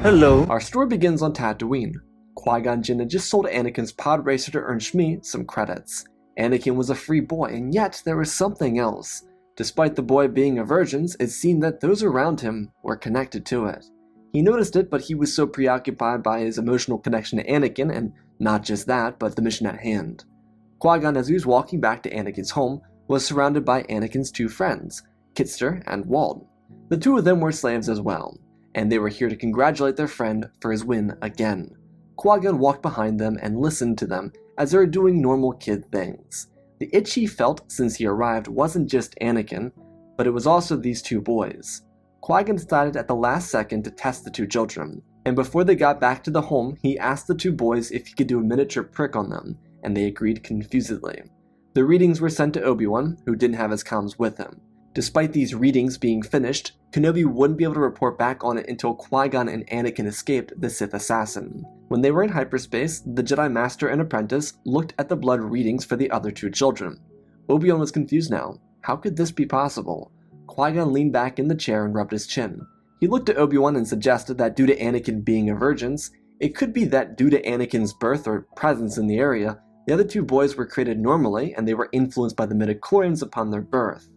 Hello. Our story begins on Tatooine. Qui Gon Jinn had just sold Anakin's pod racer to earn Shmi some credits. Anakin was a free boy, and yet there was something else. Despite the boy being a virgin, it seemed that those around him were connected to it. He noticed it, but he was so preoccupied by his emotional connection to Anakin, and not just that, but the mission at hand. Qui-Gon, as he was walking back to Anakin's home, was surrounded by Anakin's two friends, Kitster and Wald. The two of them were slaves as well, and they were here to congratulate their friend for his win again. Qui-Gon walked behind them and listened to them as they were doing normal kid things. The itch he felt since he arrived wasn't just Anakin, but it was also these two boys. Qui-Gon decided at the last second to test the two children, and before they got back to the home, he asked the two boys if he could do a miniature prick on them, and they agreed confusedly. The readings were sent to Obi-Wan, who didn't have his comms with him. Despite these readings being finished, Kenobi wouldn't be able to report back on it until Qui-Gon and Anakin escaped the Sith assassin. When they were in hyperspace, the Jedi Master and Apprentice looked at the blood readings for the other two children. Obi-Wan was confused now. How could this be possible? Qui-Gon leaned back in the chair and rubbed his chin. He looked at Obi-Wan and suggested that due to Anakin being a virgin, it could be that due to Anakin's birth or presence in the area, the other two boys were created normally and they were influenced by the midichlorians upon their birth.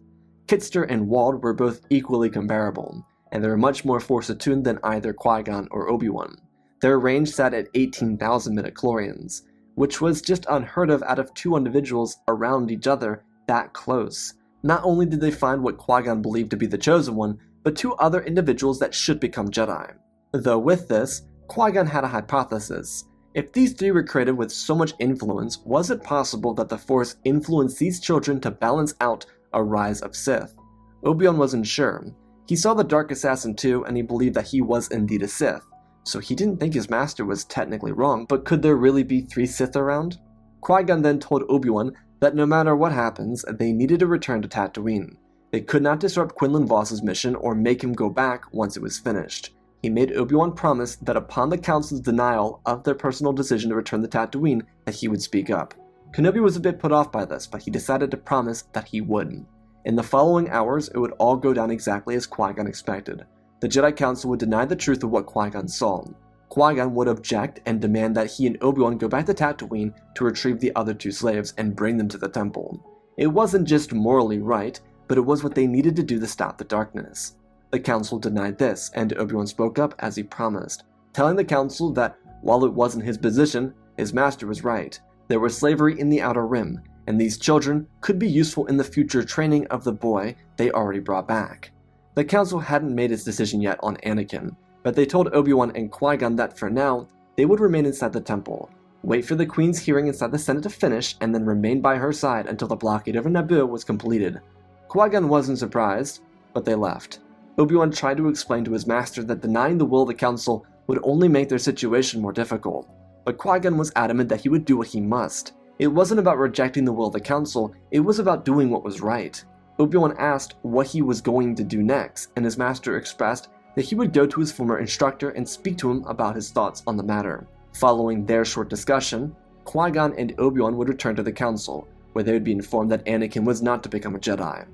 Kitster and Wald were both equally comparable, and they were much more force attuned than either Qui-Gon or Obi-Wan. Their range sat at 18,000 midichlorians, which was just unheard of out of two individuals around each other that close. Not only did they find what Qui-Gon believed to be the Chosen One, but two other individuals that should become Jedi. Though with this, Qui-Gon had a hypothesis. If these three were created with so much influence, was it possible that the Force influenced these children to balance out a rise of Sith? Obi-Wan wasn't sure. He saw the Dark Assassin too, and he believed that he was indeed a Sith. So he didn't think his master was technically wrong, but could there really be three Sith around? Qui-Gon then told Obi-Wan that no matter what happens, they needed to return to Tatooine. They could not disrupt Quinlan Voss's mission or make him go back once it was finished. He made Obi-Wan promise that upon the Council's denial of their personal decision to return to Tatooine, that he would speak up. Kenobi was a bit put off by this, but he decided to promise that he would. In the following hours, it would all go down exactly as Qui-Gon expected. The Jedi Council would deny the truth of what Qui-Gon saw. Qui-Gon would object and demand that he and Obi-Wan go back to Tatooine to retrieve the other two slaves and bring them to the temple. It wasn't just morally right, but it was what they needed to do to stop the darkness. The Council denied this, and Obi-Wan spoke up as he promised, telling the Council that while it wasn't his position, his master was right. There was slavery in the Outer Rim, and these children could be useful in the future training of the boy they already brought back. The Council hadn't made its decision yet on Anakin, but they told Obi-Wan and Qui-Gon that for now, they would remain inside the temple, wait for the Queen's hearing inside the Senate to finish, and then remain by her side until the blockade over Naboo was completed. Qui-Gon wasn't surprised, but they left. Obi-Wan tried to explain to his master that denying the will of the Council would only make their situation more difficult, but Qui-Gon was adamant that he would do what he must. It wasn't about rejecting the will of the Council, it was about doing what was right. Obi-Wan asked what he was going to do next, and his master expressed that he would go to his former instructor and speak to him about his thoughts on the matter. Following their short discussion, Qui-Gon and Obi-Wan would return to the Council, where they would be informed that Anakin was not to become a Jedi.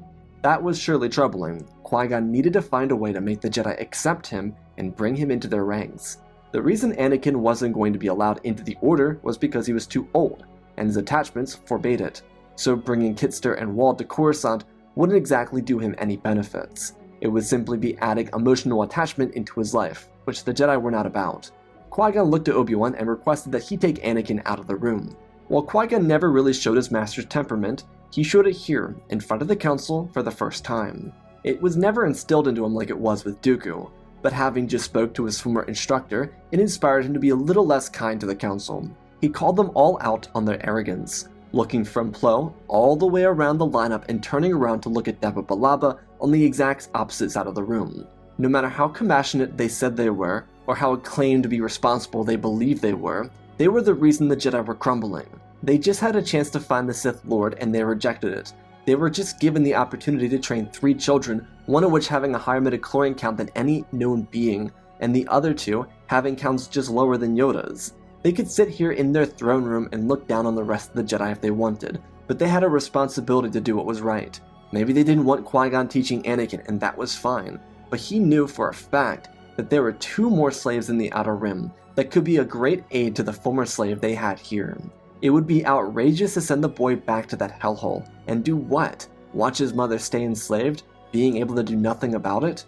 That was surely troubling. Qui-Gon needed to find a way to make the Jedi accept him and bring him into their ranks. The reason Anakin wasn't going to be allowed into the Order was because he was too old, and his attachments forbade it. So bringing Kitster and Wald to Coruscant wouldn't exactly do him any benefits. It would simply be adding emotional attachment into his life, which the Jedi were not about. Qui-Gon looked at Obi-Wan and requested that he take Anakin out of the room. While Qui-Gon never really showed his master's temperament, he showed it here, in front of the Council, for the first time. It was never instilled into him like it was with Dooku, but having just spoke to his former instructor, it inspired him to be a little less kind to the Council. He called them all out on their arrogance, looking from Plo all the way around the lineup and turning around to look at Deba Balaba on the exact opposite side of the room. No matter how compassionate they said they were, or how acclaimed to be responsible they believed they were the reason the Jedi were crumbling. They just had a chance to find the Sith Lord and they rejected it. They were just given the opportunity to train 3 children, one of which having a higher midichlorian count than any known being, and the other 2 having counts just lower than Yoda's. They could sit here in their throne room and look down on the rest of the Jedi if they wanted, but they had a responsibility to do what was right. Maybe they didn't want Qui-Gon teaching Anakin, and that was fine, but he knew for a fact that there were 2 more slaves in the Outer Rim that could be a great aid to the former slave they had here. It would be outrageous to send the boy back to that hellhole, and do what? Watch his mother stay enslaved, being able to do nothing about it?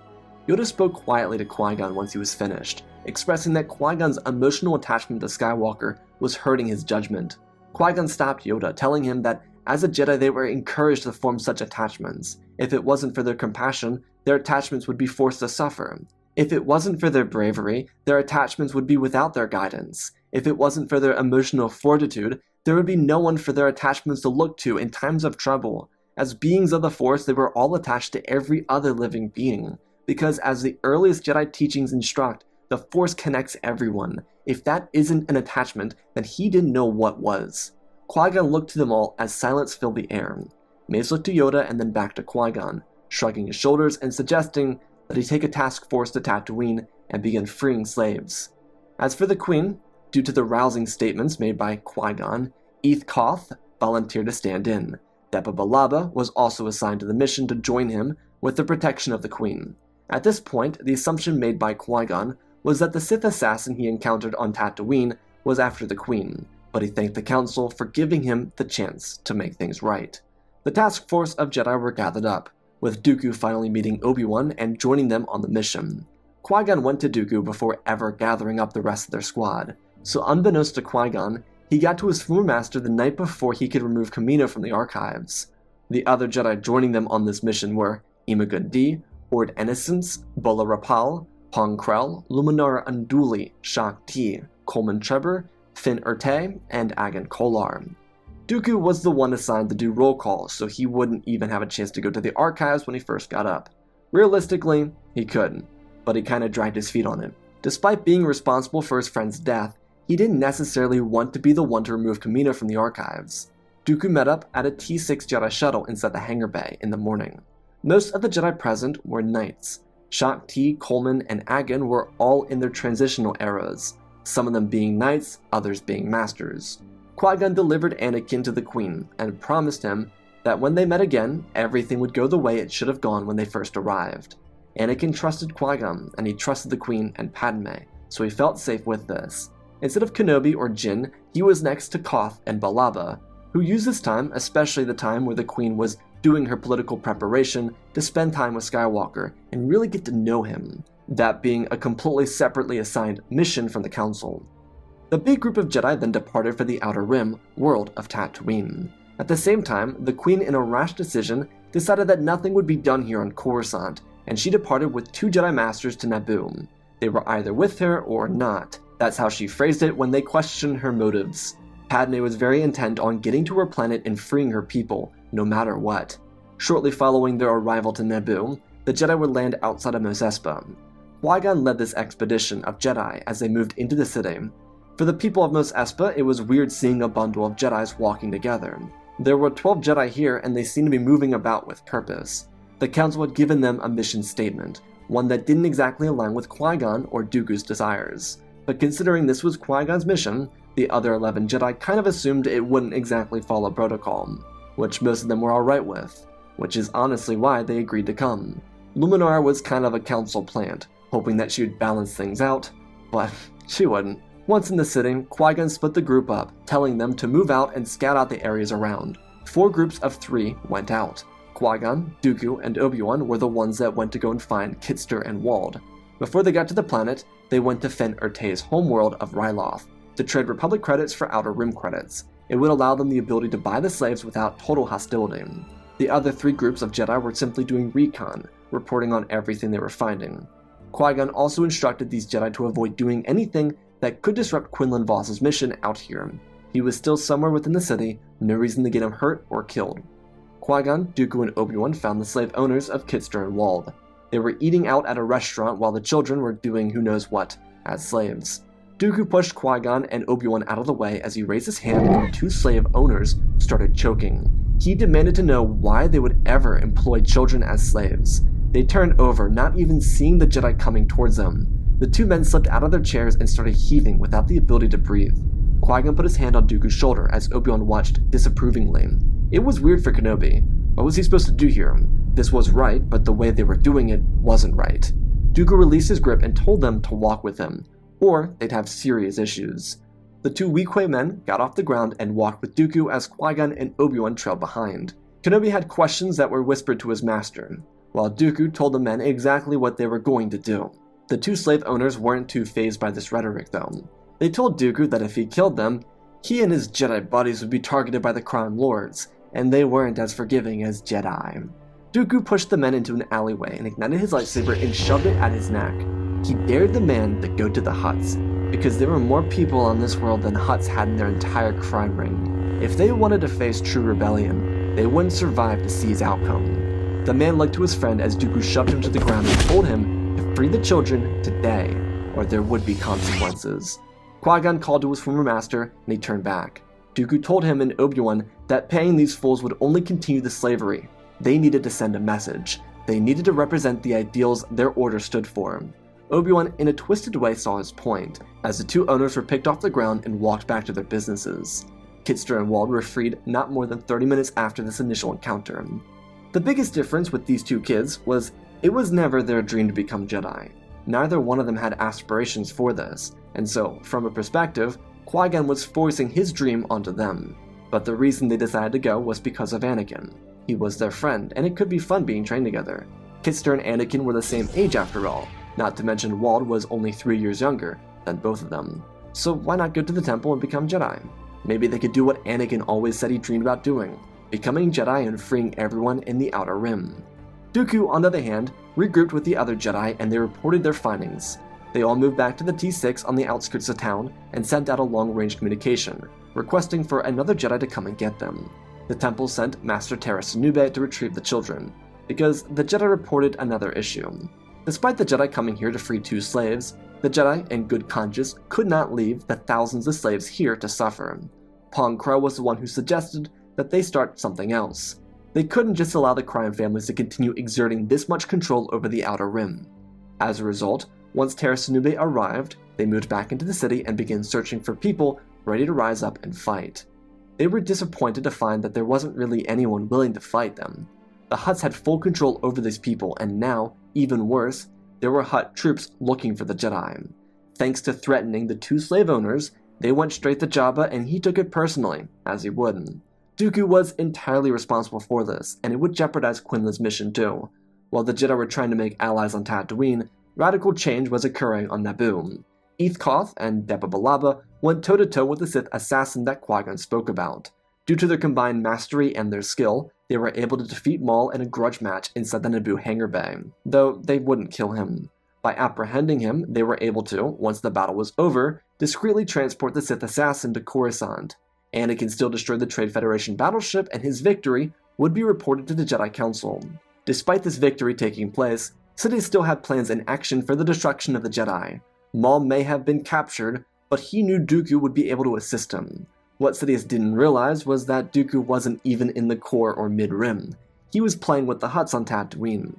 Yoda spoke quietly to Qui Gon once he was finished, expressing that Qui Gon's emotional attachment to Skywalker was hurting his judgment. Qui Gon stopped Yoda, telling him that as a Jedi they were encouraged to form such attachments. If it wasn't for their compassion, their attachments would be forced to suffer. If it wasn't for their bravery, their attachments would be without their guidance. If it wasn't for their emotional fortitude, there would be no one for their attachments to look to in times of trouble. As beings of the Force, they were all attached to every other living being, because as the earliest Jedi teachings instruct, the Force connects everyone. If that isn't an attachment, then he didn't know what was. Qui-Gon looked to them all as silence filled the air. Mace looked to Yoda and then back to Qui-Gon, shrugging his shoulders and suggesting that he take a task force to Tatooine and begin freeing slaves. As for the Queen, due to the rousing statements made by Qui-Gon, Eth Koth volunteered to stand in. Depa Billaba was also assigned to the mission to join him with the protection of the Queen. At this point, the assumption made by Qui-Gon was that the Sith assassin he encountered on Tatooine was after the Queen, but he thanked the Council for giving him the chance to make things right. The task force of Jedi were gathered up, with Dooku finally meeting Obi-Wan and joining them on the mission. Qui-Gon went to Dooku before ever gathering up the rest of their squad, so unbeknownst to Qui-Gon, he got to his former master the night before he could remove Kamino from the archives. The other Jedi joining them on this mission were Imogen D, Ord Innocence, Bola Rapal, Pong Krell, Luminara Unduli, Shak Ti, Coleman Trevor, Finn Urte, and Agan Kolar. Dooku was the one assigned to do roll call, so he wouldn't even have a chance to go to the archives when he first got up. Realistically, he couldn't, but he kinda dragged his feet on it. Despite being responsible for his friend's death, he didn't necessarily want to be the one to remove Kamino from the archives. Dooku met up at a T6 Jedi shuttle inside the hangar bay in the morning. Most of the Jedi present were knights. Shak Ti, Coleman, and Agan were all in their transitional eras, some of them being knights, others being masters. Qui-Gon delivered Anakin to the Queen and promised him that when they met again, everything would go the way it should have gone when they first arrived. Anakin trusted Qui-Gon, and he trusted the Queen and Padme, so he felt safe with this. Instead of Kenobi or Jin, he was next to Koth and Billaba, who used this time, especially the time where the Queen was doing her political preparation, to spend time with Skywalker and really get to know him, that being a completely separately assigned mission from the Council. The big group of Jedi then departed for the Outer Rim, world of Tatooine. At the same time, the Queen, in a rash decision, decided that nothing would be done here on Coruscant, and she departed with 2 Jedi Masters to Naboo. They were either with her or not. That's how she phrased it when they questioned her motives. Padme was very intent on getting to her planet and freeing her people, no matter what. Shortly following their arrival to Naboo, the Jedi would land outside of Mos Espa. Qui-Gon led this expedition of Jedi as they moved into the city. For the people of Mos Espa, it was weird seeing a bundle of Jedis walking together. There were 12 Jedi here, and they seemed to be moving about with purpose. The Council had given them a mission statement, one that didn't exactly align with Qui-Gon or Dooku's desires. But considering this was Qui-Gon's mission, the other 11 Jedi kind of assumed it wouldn't exactly follow protocol, which most of them were alright with, which is honestly why they agreed to come. Luminara was kind of a council plant, hoping that she would balance things out, but she wouldn't. Once in the city, Qui-Gon split the group up, telling them to move out and scout out the areas around. 4 groups of 3 went out. Qui-Gon, Dooku, and Obi-Wan were the ones that went to go and find Kitster and Wald. Before they got to the planet, they went to Finn Urte's homeworld of Ryloth to trade Republic credits for Outer Rim credits. It would allow them the ability to buy the slaves without total hostility. The other 3 groups of Jedi were simply doing recon, reporting on everything they were finding. Qui-Gon also instructed these Jedi to avoid doing anything that could disrupt Quinlan Voss's mission out here. He was still somewhere within the city, no reason to get him hurt or killed. Qui-Gon, Dooku, and Obi-Wan found the slave owners of Kitster and Wald. They were eating out at a restaurant while the children were doing who knows what as slaves. Dooku pushed Qui-Gon and Obi-Wan out of the way as he raised his hand and the 2 slave owners started choking. He demanded to know why they would ever employ children as slaves. They turned over, not even seeing the Jedi coming towards them. The 2 men slipped out of their chairs and started heaving without the ability to breathe. Qui-Gon put his hand on Dooku's shoulder as Obi-Wan watched disapprovingly. It was weird for Kenobi. What was he supposed to do here? This was right, but the way they were doing it wasn't right. Dooku released his grip and told them to walk with him, or they'd have serious issues. The two Weequay men got off the ground and walked with Dooku as Qui-Gon and Obi-Wan trailed behind. Kenobi had questions that were whispered to his master, while Dooku told the men exactly what they were going to do. The two slave owners weren't too fazed by this rhetoric though. They told Dooku that if he killed them, he and his Jedi buddies would be targeted by the Crown Lords, and they weren't as forgiving as Jedi. Dooku pushed the men into an alleyway and ignited his lightsaber and shoved it at his neck. He dared the man to go to the Hutts, because there were more people on this world than Hutts had in their entire crime ring. If they wanted to face true rebellion, they wouldn't survive to see his outcome. The man looked to his friend as Dooku shoved him to the ground and told him to free the children today, or there would be consequences. Qui-Gon called to his former master, and he turned back. Dooku told him and Obi-Wan that paying these fools would only continue the slavery. They needed to send a message. They needed to represent the ideals their order stood for. Obi-Wan, in a twisted way, saw his point, as the two owners were picked off the ground and walked back to their businesses. Kitster and Wald were freed not more than 30 minutes after this initial encounter. The biggest difference with these two kids was it was never their dream to become Jedi. Neither one of them had aspirations for this, and so, from a perspective, Qui-Gon was forcing his dream onto them. But the reason they decided to go was because of Anakin. He was their friend, and it could be fun being trained together. Kitster and Anakin were the same age after all, not to mention Wald was only 3 years younger than both of them. So why not go to the temple and become Jedi? Maybe they could do what Anakin always said he dreamed about doing, becoming Jedi and freeing everyone in the Outer Rim. Dooku, on the other hand, regrouped with the other Jedi and they reported their findings. They all moved back to the T6 on the outskirts of town and sent out a long-range communication, requesting for another Jedi to come and get them. The temple sent Master Taras Nube to retrieve the children, because the Jedi reported another issue. Despite the Jedi coming here to free two slaves, the Jedi, in good conscience, could not leave the thousands of slaves here to suffer. Pong Crow was the one who suggested that they start something else. They couldn't just allow the crime families to continue exerting this much control over the Outer Rim. As a result, once Taras Nube arrived, they moved back into the city and began searching for people ready to rise up and fight. They were disappointed to find that there wasn't really anyone willing to fight them. The Hutts had full control over these people, and now, even worse, there were Hutt troops looking for the Jedi. Thanks to threatening the two slave owners, they went straight to Jabba and he took it personally, as he would. Dooku was entirely responsible for this, and it would jeopardize Quinlan's mission too. While the Jedi were trying to make allies on Tatooine, radical change was occurring on Naboo. Koth and Deba Balaba went toe-to-toe with the Sith assassin that Qui-Gon spoke about. Due to their combined mastery and their skill, they were able to defeat Maul in a grudge match inside the Naboo hangar bay, though they wouldn't kill him. By apprehending him, they were able to, once the battle was over, discreetly transport the Sith assassin to Coruscant. Anakin still destroyed the Trade Federation battleship, and his victory would be reported to the Jedi Council. Despite this victory taking place, Sidious still had plans in action for the destruction of the Jedi. Maul may have been captured, but he knew Dooku would be able to assist him. What Sidious didn't realize was that Dooku wasn't even in the core or mid-rim. He was playing with the Hutts on Tatooine.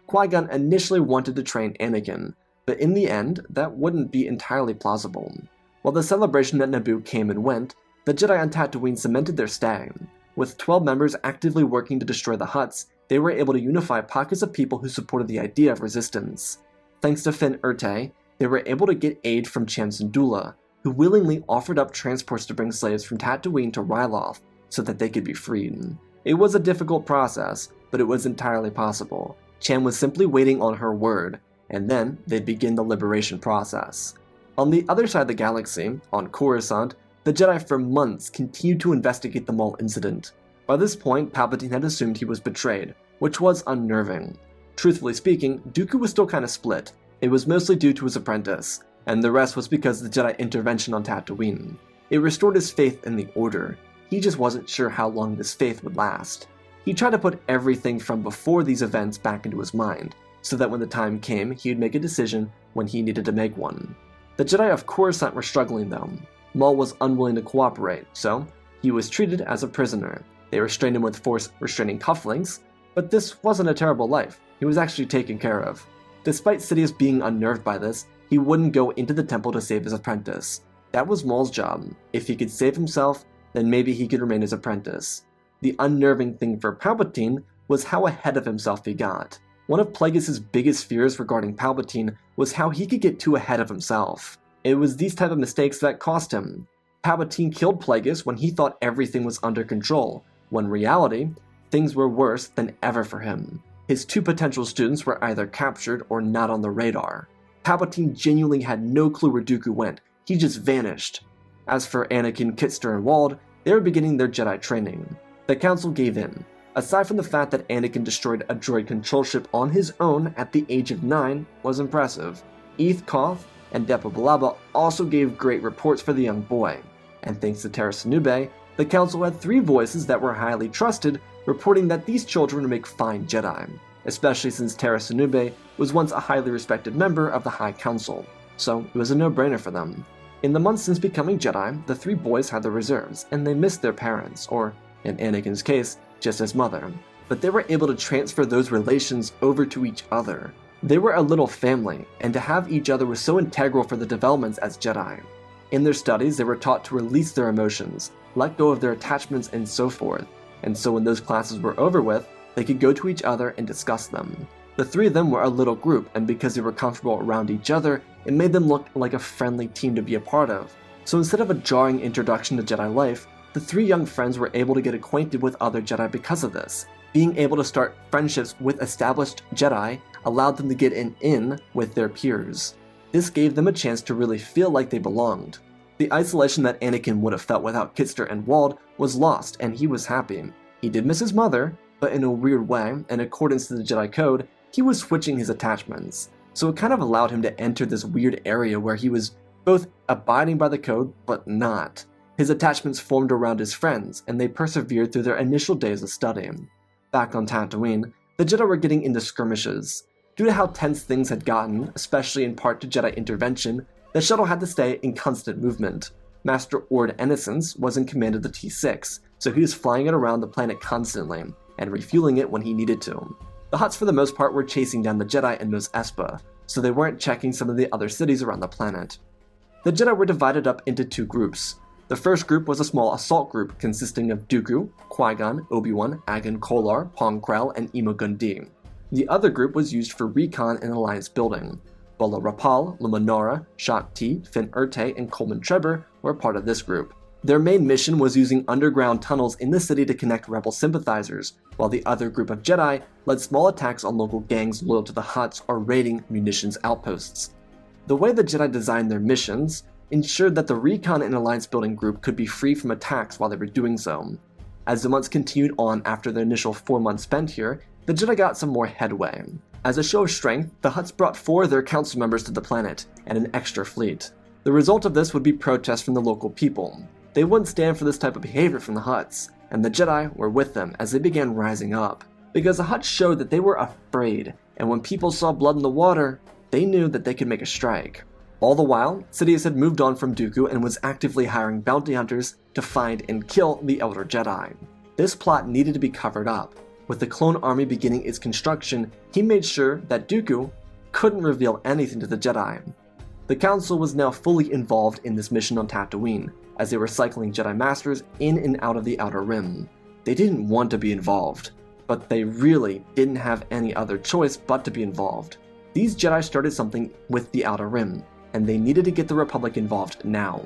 Qui-Gon initially wanted to train Anakin, but in the end, that wouldn't be entirely plausible. While the celebration at Naboo came and went, the Jedi on Tatooine cemented their stay. With 12 members actively working to destroy the Hutts, they were able to unify pockets of people who supported the idea of resistance. Thanks to Finn Urte, they were able to get aid from Cham Syndulla, who willingly offered up transports to bring slaves from Tatooine to Ryloth so that they could be freed. It was a difficult process, but it was entirely possible. Cham was simply waiting on her word, and then they'd begin the liberation process. On the other side of the galaxy, on Coruscant, the Jedi for months continued to investigate the Maul incident. By this point, Palpatine had assumed he was betrayed, which was unnerving. Truthfully speaking, Dooku was still kinda split. It was mostly due to his apprentice, and the rest was because of the Jedi intervention on Tatooine. It restored his faith in the Order. He just wasn't sure how long this faith would last. He tried to put everything from before these events back into his mind, so that when the time came, he would make a decision when he needed to make one. The Jedi of Coruscant were struggling though. Maul was unwilling to cooperate, so he was treated as a prisoner. They restrained him with force restraining cufflinks, but this wasn't a terrible life. He was actually taken care of. Despite Sidious being unnerved by this, he wouldn't go into the temple to save his apprentice. That was Maul's job. If he could save himself, then maybe he could remain his apprentice. The unnerving thing for Palpatine was how ahead of himself he got. One of Plagueis' biggest fears regarding Palpatine was how he could get too ahead of himself. It was these type of mistakes that cost him. Palpatine killed Plagueis when he thought everything was under control, when in reality, things were worse than ever for him. His 2 potential students were either captured or not on the radar. Palpatine genuinely had no clue where Dooku went, he just vanished. As for Anakin, Kitster, and Wald, they were beginning their Jedi training. The Council gave in. Aside from the fact that Anakin destroyed a droid control ship on his own at the age of 9 was impressive. Eth Koth and Depa Billaba also gave great reports for the young boy. And thanks to Terra Sanube, the Council had 3 voices that were highly trusted, reporting that these children would make fine Jedi, especially since Terra Sanube was once a highly respected member of the High Council, so it was a no-brainer for them. In the months since becoming Jedi, the 3 boys had their reserves, and they missed their parents, or, in Anakin's case, just his mother, but they were able to transfer those relations over to each other. They were a little family, and to have each other was so integral for the developments as Jedi. In their studies, they were taught to release their emotions, let go of their attachments, and so forth, and so when those classes were over with, they could go to each other and discuss them. The 3 of them were a little group, and because they were comfortable around each other, it made them look like a friendly team to be a part of. So instead of a jarring introduction to Jedi life, the 3 young friends were able to get acquainted with other Jedi because of this. Being able to start friendships with established Jedi allowed them to get an in with their peers. This gave them a chance to really feel like they belonged. The isolation that Anakin would have felt without Kitster and Wald was lost, and he was happy. He did miss his mother, but in a weird way, in accordance to the Jedi Code, he was switching his attachments. So it kind of allowed him to enter this weird area where he was both abiding by the code, but not. His attachments formed around his friends, and they persevered through their initial days of studying. Back on Tatooine, the Jedi were getting into skirmishes. Due to how tense things had gotten, especially in part to Jedi intervention, the shuttle had to stay in constant movement. Master Ord Innocence was in command of the T-6, so he was flying it around the planet constantly, and refueling it when he needed to. The Hutts for the most part were chasing down the Jedi in Mos Espa, so they weren't checking some of the other cities around the planet. The Jedi were divided up into 2 groups. The first group was a small assault group consisting of Dooku, Qui Gon, Obi-Wan, Agan Kolar, Pong Krell, and Imogen D. The other group was used for recon and alliance building. Bola Rapal, Luminara, Shak Ti, Finn Urte, and Coleman Trebor were part of this group. Their main mission was using underground tunnels in the city to connect rebel sympathizers, while the other group of Jedi led small attacks on local gangs loyal to the Hutts or raiding munitions outposts. The way the Jedi designed their missions ensured that the recon and alliance building group could be free from attacks while they were doing so. As the months continued on after the initial 4 months spent here, the Jedi got some more headway. As a show of strength, the Hutts brought 4 of their council members to the planet, and an extra fleet. The result of this would be protests from the local people. They wouldn't stand for this type of behavior from the Hutts, and the Jedi were with them as they began rising up. Because the Hutts showed that they were afraid, and when people saw blood in the water, they knew that they could make a strike. All the while, Sidious had moved on from Dooku and was actively hiring bounty hunters to find and kill the Elder Jedi. This plot needed to be covered up. With the clone army beginning its construction, he made sure that Dooku couldn't reveal anything to the Jedi. The Council was now fully involved in this mission on Tatooine, as they were cycling Jedi Masters in and out of the Outer Rim. They didn't want to be involved, but they really didn't have any other choice but to be involved. These Jedi started something with the Outer Rim, and they needed to get the Republic involved now.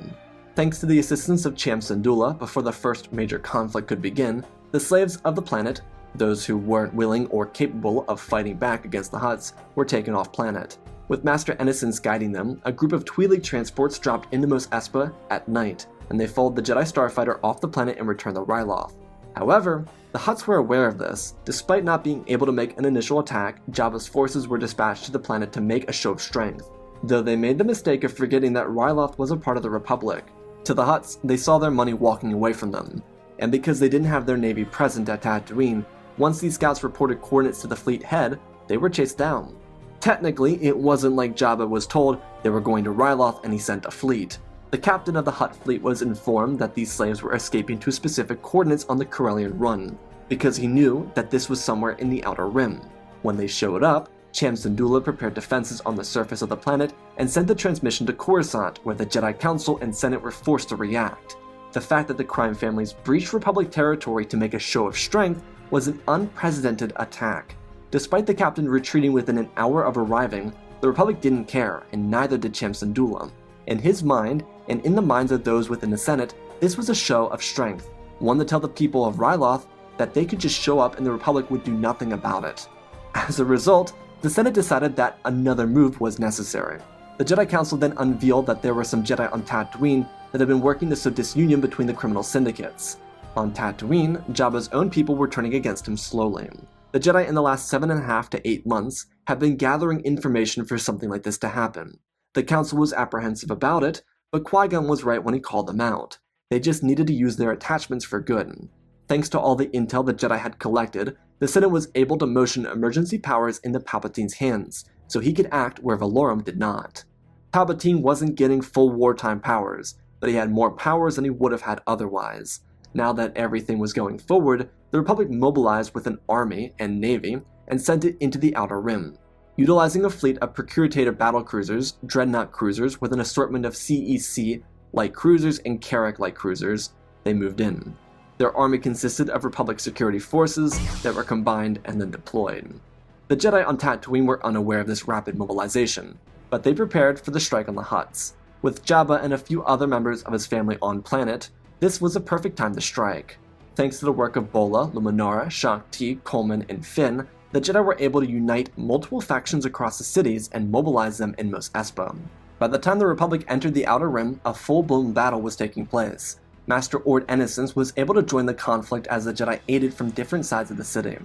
Thanks to the assistance of Cham Syndulla before the first major conflict could begin, the slaves of the planet, those who weren't willing or capable of fighting back against the Hutts, were taken off planet. With Master Innocence guiding them, a group of Twi'lek transports dropped into Mos Espa at night, and they followed the Jedi Starfighter off the planet and returned the Ryloth. However, the Hutts were aware of this. Despite not being able to make an initial attack, Jabba's forces were dispatched to the planet to make a show of strength, though they made the mistake of forgetting that Ryloth was a part of the Republic. To the Hutts, they saw their money walking away from them, and because they didn't have their navy present at Tatooine, once these scouts reported coordinates to the fleet head, they were chased down. Technically, it wasn't like Jabba was told they were going to Ryloth and he sent a fleet. The captain of the Hutt fleet was informed that these slaves were escaping to specific coordinates on the Corellian Run, because he knew that this was somewhere in the Outer Rim. When they showed up, Cham Syndulla prepared defenses on the surface of the planet and sent the transmission to Coruscant, where the Jedi Council and Senate were forced to react. The fact that the crime families breached Republic territory to make a show of strength was an unprecedented attack. Despite the captain retreating within an hour of arriving, the Republic didn't care, and neither did Cham Syndulla. In his mind, and in the minds of those within the Senate, this was a show of strength, one to tell the people of Ryloth that they could just show up and the Republic would do nothing about it. As a result, the Senate decided that another move was necessary. The Jedi Council then unveiled that there were some Jedi on Tatooine that had been working to sow disunion between the criminal syndicates. On Tatooine, Jabba's own people were turning against him slowly. The Jedi in the last 7.5 to 8 months have been gathering information for something like this to happen. The Council was apprehensive about it, but Qui Gon was right when he called them out. They just needed to use their attachments for good. Thanks to all the intel the Jedi had collected, the Senate was able to motion emergency powers into Palpatine's hands, so he could act where Valorum did not. Palpatine wasn't getting full wartime powers, but he had more powers than he would have had otherwise. Now that everything was going forward, the Republic mobilized with an army and navy and sent it into the Outer Rim. Utilizing a fleet of Procurator battlecruisers, dreadnought cruisers with an assortment of CEC light cruisers and Carrack light cruisers, they moved in. Their army consisted of Republic security forces that were combined and then deployed. The Jedi on Tatooine were unaware of this rapid mobilization, but they prepared for the strike on the Hutts. With Jabba and a few other members of his family on planet, this was a perfect time to strike. Thanks to the work of Bola, Luminara, Shakti, Coleman, and Finn, the Jedi were able to unite multiple factions across the cities and mobilize them in Mos Espa. By the time the Republic entered the Outer Rim, a full-blown battle was taking place. Master Ord Innocence was able to join the conflict as the Jedi aided from different sides of the city.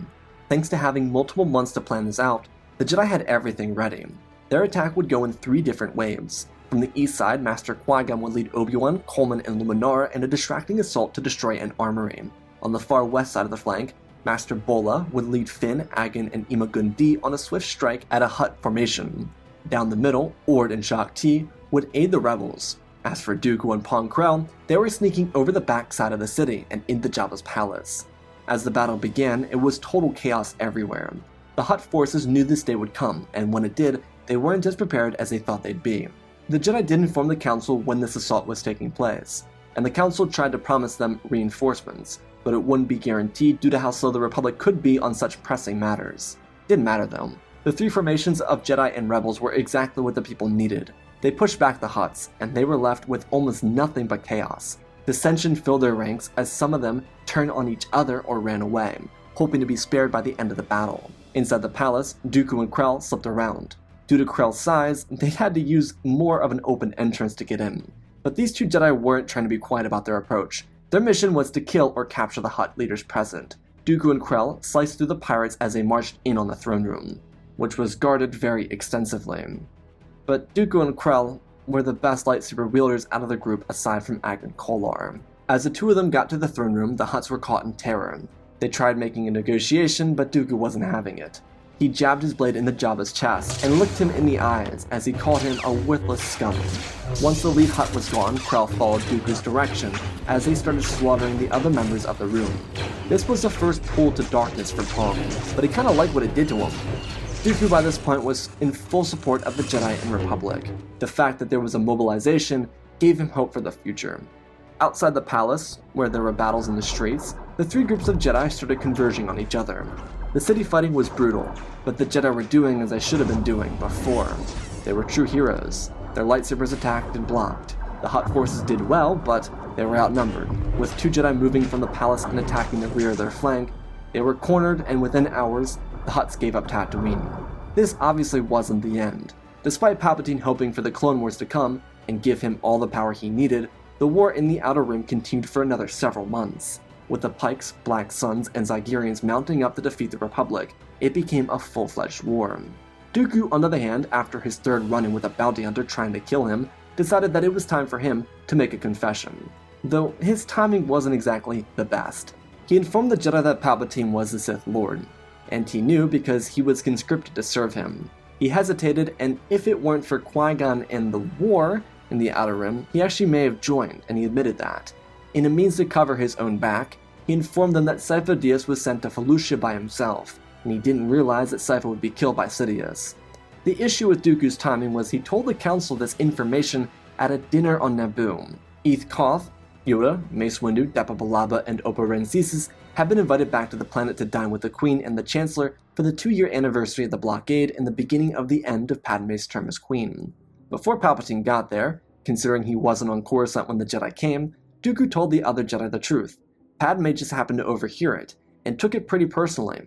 Thanks to having multiple months to plan this out, the Jedi had everything ready. Their attack would go in 3 different waves. From the east side, Master Qui Gon would lead Obi-Wan, Coleman, and Luminara in a distracting assault to destroy an armory. On the far west side of the flank, Master Bola would lead Finn, Agan, and Ima-Gun Di on a swift strike at a Hutt formation. Down the middle, Ord and Shakti would aid the rebels. As for Dooku and Pong Krell, they were sneaking over the back side of the city and into Jabba's palace. As the battle began, it was total chaos everywhere. The Hutt forces knew this day would come, and when it did, they weren't as prepared as they thought they'd be. The Jedi did inform the Council when this assault was taking place, and the Council tried to promise them reinforcements, but it wouldn't be guaranteed due to how slow the Republic could be on such pressing matters. Didn't matter though. The 3 formations of Jedi and Rebels were exactly what the people needed. They pushed back the Hutts, and they were left with almost nothing but chaos. Dissension filled their ranks as some of them turned on each other or ran away, hoping to be spared by the end of the battle. Inside the palace, Dooku and Krell slipped around. Due to Krell's size, they had to use more of an open entrance to get in. But these 2 Jedi weren't trying to be quiet about their approach. Their mission was to kill or capture the Hutt leaders present. Dooku and Krell sliced through the pirates as they marched in on the throne room, which was guarded very extensively. But Dooku and Krell were the best lightsaber wielders out of the group aside from Agan Kolar. As the 2 of them got to the throne room, the Hutts were caught in terror. They tried making a negotiation, but Dooku wasn't having it. He jabbed his blade into Jabba's chest and looked him in the eyes as he called him a worthless scum. Once the lead Hutt was gone, Krell followed Dooku's direction as they started slaughtering the other members of the room. This was the first pull to darkness for Pong, but he kinda liked what it did to him. Dooku by this point was in full support of the Jedi and Republic. The fact that there was a mobilization gave him hope for the future. Outside the palace, where there were battles in the streets, the 3 groups of Jedi started converging on each other. The city fighting was brutal, but the Jedi were doing as they should have been doing before. They were true heroes. Their lightsabers attacked and blocked. The Hutt forces did well, but they were outnumbered. With 2 Jedi moving from the palace and attacking the rear of their flank, they were cornered, and within hours, the Hutts gave up Tatooine. This obviously wasn't the end. Despite Palpatine hoping for the Clone Wars to come and give him all the power he needed, the war in the Outer Rim continued for another several months. With the Pikes, Black Suns, and Zygerians mounting up to defeat the Republic, it became a full-fledged war. Dooku, on the other hand, after his 3rd run-in with a bounty hunter trying to kill him, decided that it was time for him to make a confession. Though his timing wasn't exactly the best. He informed the Jedi that Palpatine was the Sith Lord, and he knew because he was conscripted to serve him. He hesitated, and if it weren't for Qui Gon and the war in the Outer Rim, he actually may have joined, and he admitted that. In a means to cover his own back, he informed them that Sifo Dyas was sent to Felucia by himself, and he didn't realize that Sifo would be killed by Sidious. The issue with Dooku's timing was he told the Council this information at a dinner on Naboo. Eth Koth Yoda, Mace Windu, Dappa Billaba, and Oppa Rensis had been invited back to the planet to dine with the Queen and the Chancellor for the 2-year anniversary of the blockade and the beginning of the end of Padme's term as Queen. Before Palpatine got there, considering he wasn't on Coruscant when the Jedi came, Dooku told the other Jedi the truth. Padme just happened to overhear it, and took it pretty personally.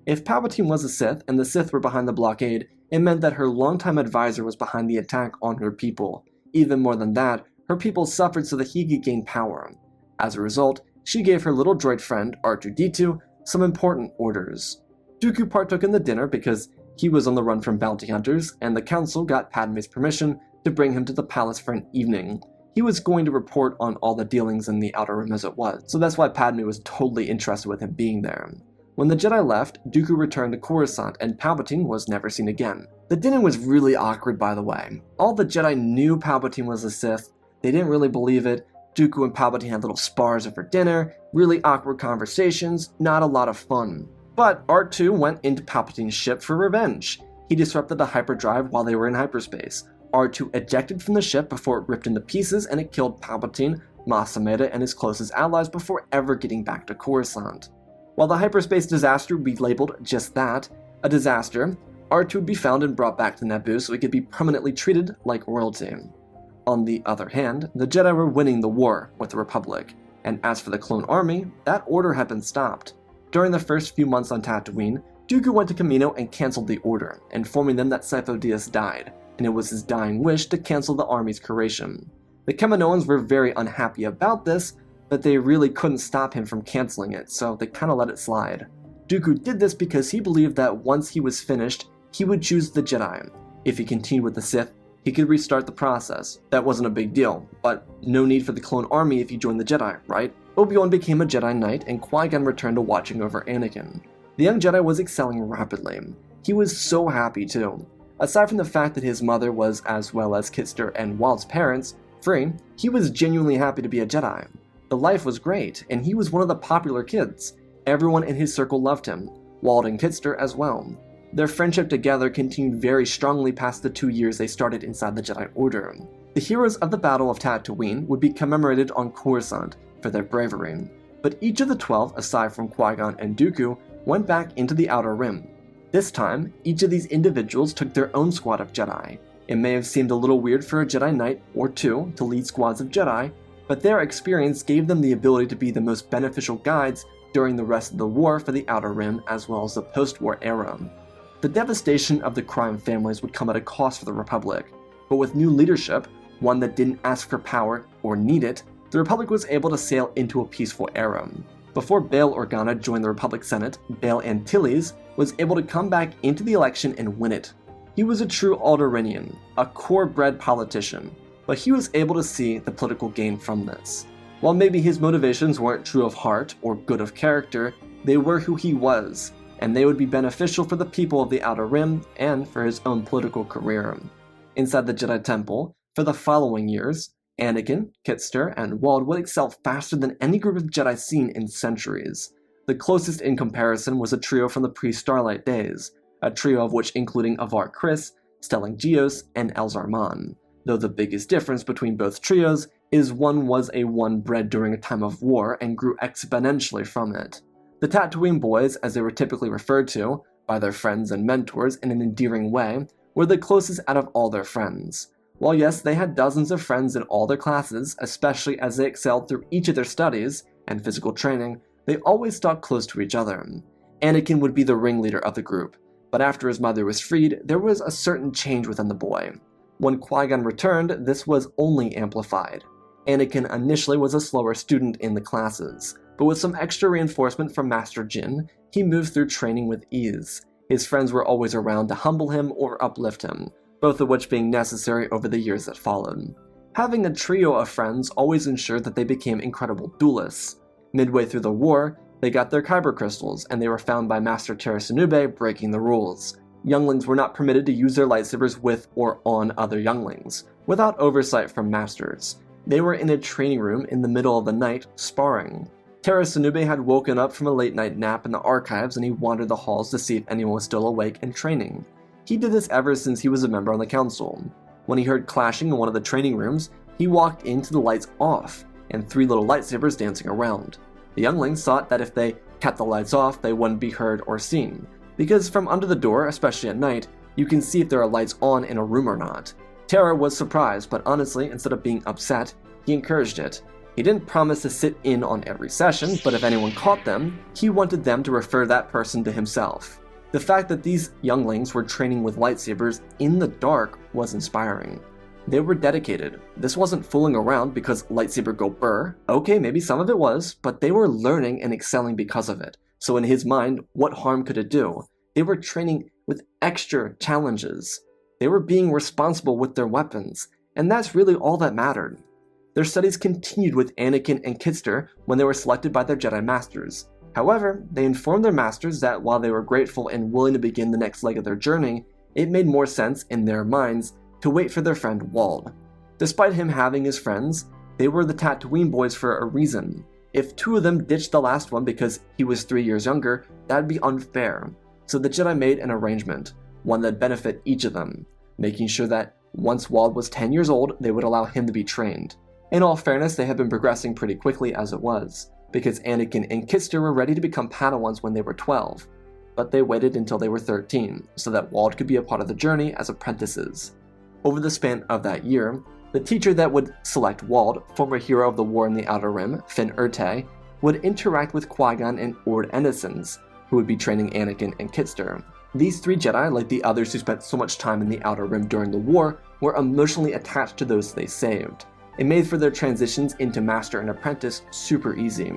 If Palpatine was a Sith and the Sith were behind the blockade, it meant that her longtime advisor was behind the attack on her people. Even more than that, her people suffered so that he could gain power. As a result, she gave her little droid friend, R2-D2, some important orders. Dooku partook in the dinner because he was on the run from bounty hunters, and the council got Padme's permission to bring him to the palace for an evening. He was going to report on all the dealings in the Outer Rim as it was, so that's why Padme was totally interested with him being there. When the Jedi left, Dooku returned to Coruscant, and Palpatine was never seen again. The dinner was really awkward, by the way. All the Jedi knew Palpatine was a Sith. They didn't really believe it. Dooku and Palpatine had little spars over dinner, really awkward conversations, not a lot of fun. But R2 went into Palpatine's ship for revenge. He disrupted the hyperdrive while they were in hyperspace. R2 ejected from the ship before it ripped into pieces, and it killed Palpatine, Mas Amedda, and his closest allies before ever getting back to Coruscant. While the hyperspace disaster would be labeled just that, a disaster, R2 would be found and brought back to Naboo so he could be permanently treated like royalty. On the other hand, the Jedi were winning the war with the Republic, and as for the Clone Army, that order had been stopped. During the first few months on Tatooine, Dooku went to Kamino and cancelled the order, informing them that Sifo Dyas died, and it was his dying wish to cancel the army's curation. The Kaminoans were very unhappy about this, but they really couldn't stop him from cancelling it, so they kinda let it slide. Dooku did this because he believed that once he was finished, he would choose the Jedi. If he continued with the Sith, he could restart the process. That wasn't a big deal, but no need for the Clone Army if you joined the Jedi, right? Obi-Wan became a Jedi Knight, and Qui Gon returned to watching over Anakin. The young Jedi was excelling rapidly. He was so happy too. Aside from the fact that his mother was, as well as Kitster and Wald's parents, free, he was genuinely happy to be a Jedi. The life was great, and he was one of the popular kids. Everyone in his circle loved him, Wald and Kitster as well. Their friendship together continued very strongly past the 2 years they started inside the Jedi Order. The heroes of the Battle of Tatooine would be commemorated on Coruscant for their bravery, but each of the 12, aside from Qui Gon and Dooku, went back into the Outer Rim. This time, each of these individuals took their own squad of Jedi. It may have seemed a little weird for a Jedi Knight or two to lead squads of Jedi, but their experience gave them the ability to be the most beneficial guides during the rest of the war for the Outer Rim as well as the post-war era. The devastation of the crime families would come at a cost for the Republic, but with new leadership, one that didn't ask for power or need it, the Republic was able to sail into a peaceful era. Before Bail Organa joined the Republic Senate, Bail Antilles was able to come back into the election and win it. He was a true Alderaanian, a core-bred politician, but he was able to see the political gain from this. While maybe his motivations weren't true of heart or good of character, they were who he was, and they would be beneficial for the people of the Outer Rim and for his own political career. Inside the Jedi Temple, for the following years, Anakin, Kitster, and Wald would excel faster than any group of Jedi seen in centuries. The closest in comparison was a trio from the pre-Starlight days, a trio of which including Avar Kriss, Stellan Gios, and Elzar Mann, though the biggest difference between both trios is one was a one bred during a time of war and grew exponentially from it. The Tatooine boys, as they were typically referred to, by their friends and mentors in an endearing way, were the closest out of all their friends. While yes, they had dozens of friends in all their classes, especially as they excelled through each of their studies and physical training, they always stuck close to each other. Anakin would be the ringleader of the group, but after his mother was freed, there was a certain change within the boy. When Qui Gon returned, this was only amplified. Anakin initially was a slower student in the classes, but with some extra reinforcement from Master Jin, he moved through training with ease. His friends were always around to humble him or uplift him, both of which being necessary over the years that followed. Having a trio of friends always ensured that they became incredible duelists. Midway through the war, they got their kyber crystals, and they were found by Master Tera Sinube breaking the rules. Younglings were not permitted to use their lightsabers with or on other younglings, without oversight from masters. They were in a training room in the middle of the night, sparring. Tera Sinube had woken up from a late-night nap in the archives, and he wandered the halls to see if anyone was still awake and training. He did this ever since he was a member on the council. When he heard clashing in one of the training rooms, he walked into the lights off. and 3 little lightsabers dancing around. The younglings thought that if they kept the lights off, they wouldn't be heard or seen, because from under the door, especially at night, you can see if there are lights on in a room or not. Terra was surprised, but honestly, instead of being upset, he encouraged it. He didn't promise to sit in on every session, but if anyone caught them, he wanted them to refer that person to himself. The fact that these younglings were training with lightsabers in the dark was inspiring. They were dedicated. This wasn't fooling around because lightsaber go burr. Okay, maybe some of it was, but they were learning and excelling because of it. So in his mind, what harm could it do? They were training with extra challenges. They were being responsible with their weapons, and that's really all that mattered. Their studies continued with Anakin and Kitster when they were selected by their Jedi Masters. However, they informed their masters that while they were grateful and willing to begin the next leg of their journey, it made more sense in their minds to wait for their friend Wald. Despite him having his friends, they were the Tatooine boys for a reason. If 2 of them ditched the last one because he was 3 years younger, that'd be unfair. So the Jedi made an arrangement, one that benefit each of them, making sure that once Wald was 10 years old, they would allow him to be trained. In all fairness, they had been progressing pretty quickly as it was, because Anakin and Kitster were ready to become Padawans when they were 12, but they waited until they were 13, so that Wald could be a part of the journey as apprentices. Over the span of that year, the teacher that would select Wald, former hero of the War in the Outer Rim, Finn Urte, would interact with Qui Gon and Ord Ennisons, who would be training Anakin and Kitster. These 3 Jedi, like the others who spent so much time in the Outer Rim during the war, were emotionally attached to those they saved. It made for their transitions into master and apprentice super easy.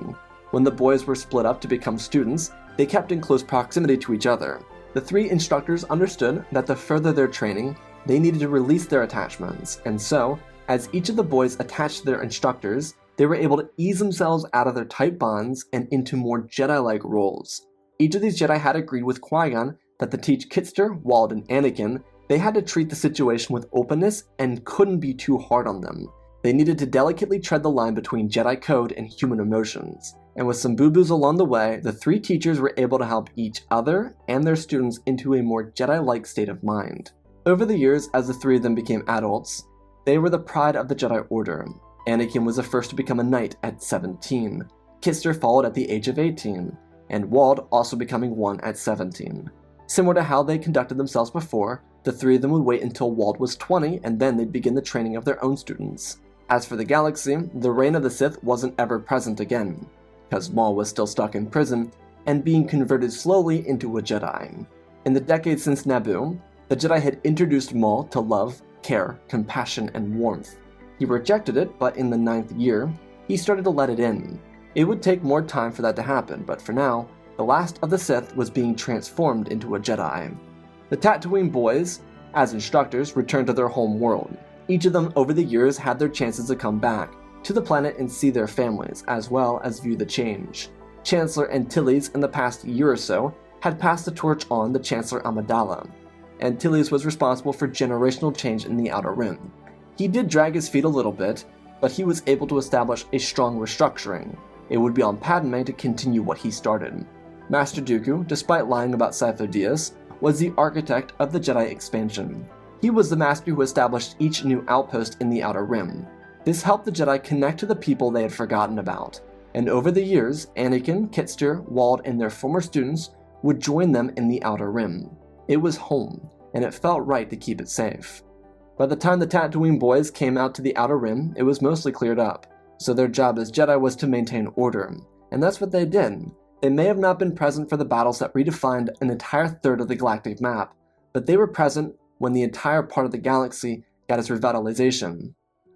When the boys were split up to become students, they kept in close proximity to each other. The 3 instructors understood that to further their training, they needed to release their attachments, and so, as each of the boys attached to their instructors, they were able to ease themselves out of their tight bonds and into more Jedi-like roles. Each of these Jedi had agreed with Qui Gon that to teach Kitster, Wald, and Anakin, they had to treat the situation with openness and couldn't be too hard on them. They needed to delicately tread the line between Jedi code and human emotions, and with some boo-boos along the way, the 3 teachers were able to help each other and their students into a more Jedi-like state of mind. Over the years, as the 3 of them became adults, they were the pride of the Jedi Order. Anakin was the first to become a knight at 17, Kitster followed at the age of 18, and Wald also becoming one at 17. Similar to how they conducted themselves before, the 3 of them would wait until Wald was 20 and then they'd begin the training of their own students. As for the galaxy, the reign of the Sith wasn't ever present again, because Maul was still stuck in prison and being converted slowly into a Jedi. In the decades since Naboo, the Jedi had introduced Maul to love, care, compassion, and warmth. He rejected it, but in the 9th year, he started to let it in. It would take more time for that to happen, but for now, the last of the Sith was being transformed into a Jedi. The Tatooine boys, as instructors, returned to their home world. Each of them over the years had their chances to come back to the planet and see their families, as well as view the change. Chancellor Antilles in the past year or so had passed the torch on to Chancellor Amidala. Antilles was responsible for generational change in the Outer Rim. He did drag his feet a little bit, but he was able to establish a strong restructuring. It would be on Padme to continue what he started. Master Dooku, despite lying about Sifo Dyas, was the architect of the Jedi expansion. He was the master who established each new outpost in the Outer Rim. This helped the Jedi connect to the people they had forgotten about, and over the years, Anakin, Kitster, Wald, and their former students would join them in the Outer Rim. It was home, and it felt right to keep it safe. By the time the Tatooine boys came out to the Outer Rim, it was mostly cleared up, so their job as Jedi was to maintain order, and that's what they did. They may have not been present for the battles that redefined an entire third of the galactic map, but they were present when the entire part of the galaxy got its revitalization.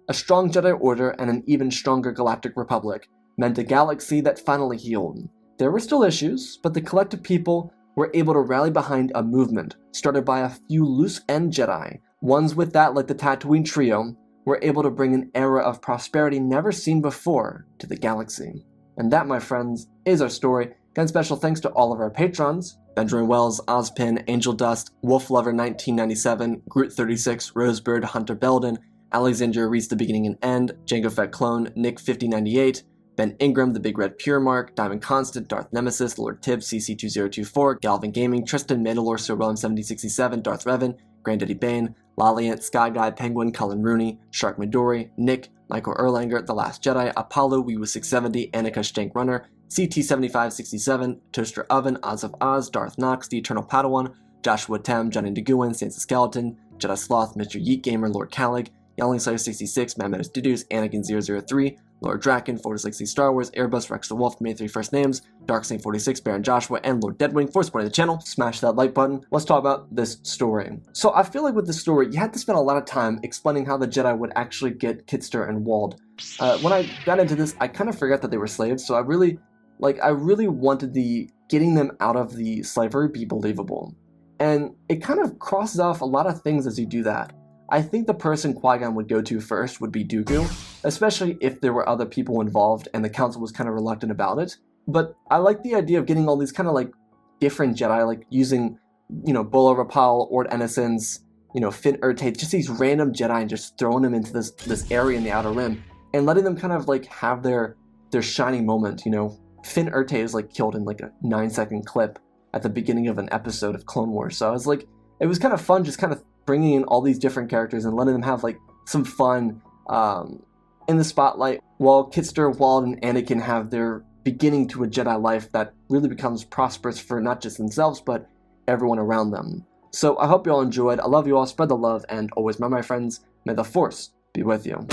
A strong Jedi Order and an even stronger Galactic Republic meant a galaxy that finally healed. There were still issues, but the collective people were able to rally behind a movement started by a few loose-end Jedi. Ones with that, like the Tatooine trio, were able to bring an era of prosperity never seen before to the galaxy. And that, my friends, is our story. Again, special thanks to all of our patrons: Benjamin Wells, Ozpin, Angel Dust, Wolflover 1997, Groot 36, Rosebird, Hunter Belden, Alexandria Reese The Beginning and End, Jango Fett Clone, Nick 5098, Ben Ingram, The Big Red Pure Mark, Diamond Constant, Darth Nemesis, Lord Tibbs, CC2024, Galvin Gaming, Tristan Mandalore, Sir Willem 7067, Darth Revan, Granddaddy Bane, Laliant, Sky Guy, Penguin, Cullen Rooney, Shark Midori, Nick, Michael Erlanger, The Last Jedi, Apollo, Weewu 670, Annika Stank Runner, CT7567, Toaster Oven, Oz of Oz, Darth Knox, The Eternal Padawan, Joshua Tem, Johnny DeGuin, Sansa Skeleton, Jedi Sloth, Mr. Yeet Gamer, Lord Calig, Yelling Slayer 66, Mammotus Dudus, Anakin 003, Lord Draken, 460 Star Wars, Airbus, Rex the Wolf, May 3 First Names, Darksaint 46, Baron Joshua, and Lord Deadwing for supporting the channel. Smash that like button. Let's talk about this story. So I feel like with this story, you had to spend a lot of time explaining how the Jedi would actually get Kitster and Wald. When I got into this, I kind of forgot that they were slaves, so I really wanted the getting them out of the slavery be believable. And it kind of crosses off a lot of things as you do that. I think the person Qui Gon would go to first would be Dooku, especially if there were other people involved and the council was kind of reluctant about it. But I like the idea of getting all these kind of like different Jedi, like using, Bolo Rapal, Ord Ennison's, Finn Ertate, just these random Jedi and just throwing them into this area in the Outer Rim and letting them kind of like have their shining moment. Finn Ertate is like killed in like a 9-second clip at the beginning of an episode of Clone Wars. So I was like, it was kind of fun just kind of bringing in all these different characters and letting them have like some fun in the spotlight while Kitster, Wald, and Anakin have their beginning to a Jedi life that really becomes prosperous for not just themselves but everyone around them. So I hope you all enjoyed. I love you all, spread the love, and always remember, my friends, may the Force be with you.